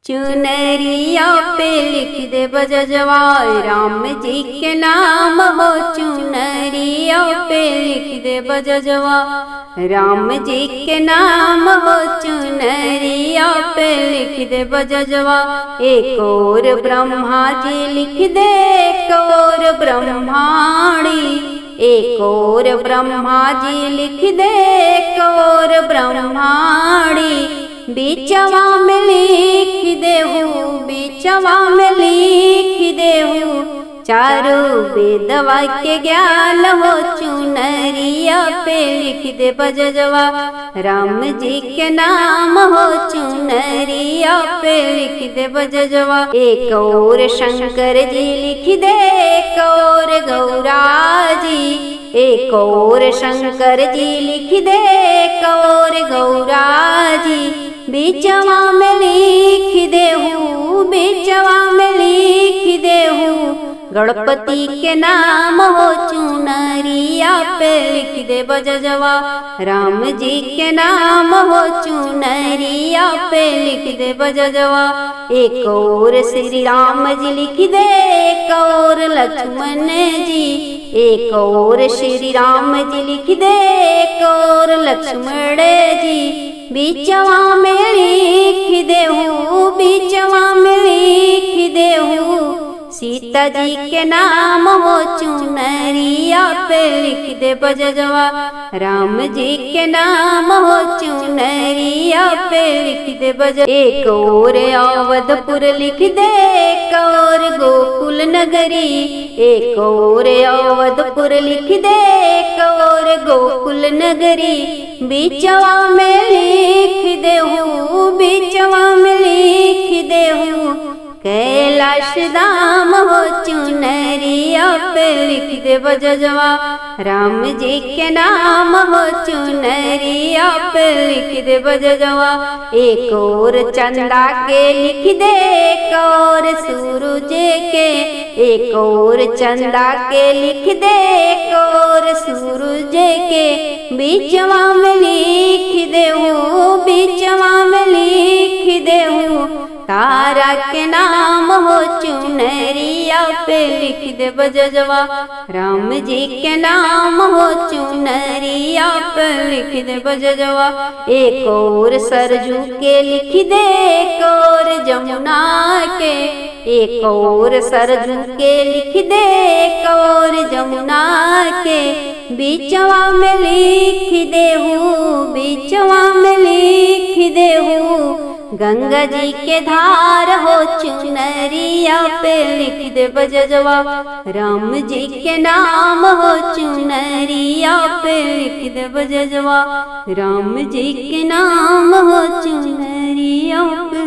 चुनरिया पे लिख दे बजजवा राम जी के नाम हो। चुनरिया पे लिख दे बजजवा राम जी के नाम हो। चुनरिया पे लिख दे बजजवा एक और ब्रह्मा जी लिख दे, एक और ब्रह्माणी, एक और ब्रह्मा जी लिख दे, एक और ब्रह्माणी। बीचवा में लिख देहु, बीचवा में लिख देहु चारों वेदवा के ज्ञान हो। चुनरिया पे लिख दे बजजवा राम जी के नाम हो। चुनरिया पे लिख दे बजजवा एक और शंकर जी लिख दे, एक और गौरा जी, एक और शंकर जी लिख दे, एक और गौरा जी। बीचवा में लिख देहु, बीचवा में लिख देहु गणपति के नाम हो। चुनरिया पे लिख दे बजजवा राम जी के नाम हो। चुनरिया पे लिख दे बजजवा एक और श्री राम जी लिख दे, एक और लक्ष्मण जी, एक और श्री राम जी लिख दे, एक और लक्ष्मण जी। बीचवा में लिख देहु, बीचवा में लिख देहु सीता जी के नाम हो। चुनरिया पे लिख दे बजजवा राम जी के नाम हो। चुनरिया पे लिख दे बज एक और अवधपुर लिख दे, एक और गोकुल नगरी, एक और अवधपुर लिख दे, एक और गोकुल नगरी। बीचवा में लिख देहु, बीचवा में लिख देहु कैलाश धाम हो। चुनरिया पे लिख दे बजजवा राम जी के नाम हो। चुनरिया पे लिख दे बजजवा एक और चंदा के लिख दे, एक और सूरज के, एक और चंदा के लिख दे, एक और सूरज के। बीचवा में लिख देहु, बीचवा में लिख देहु तारा के नाम हो। चुनरिया पे लिख दे बजजवा राम जी के नाम हो। चुनरिया पे लिख दे बजजवा एक और सरजू के लिख दे, एक और जमुना के, एक और सरजू के लिख दे, एक और जमुना के। बीचवा में लिख देहु, बीचवा में लिख देहु गंगा जी के धार हो। चुनरिया पे लिख दे बजजवा राम जी के नाम हो। चुनरिया पे लिख दे बजजवा राम जी के नाम हो। चुनरिया पे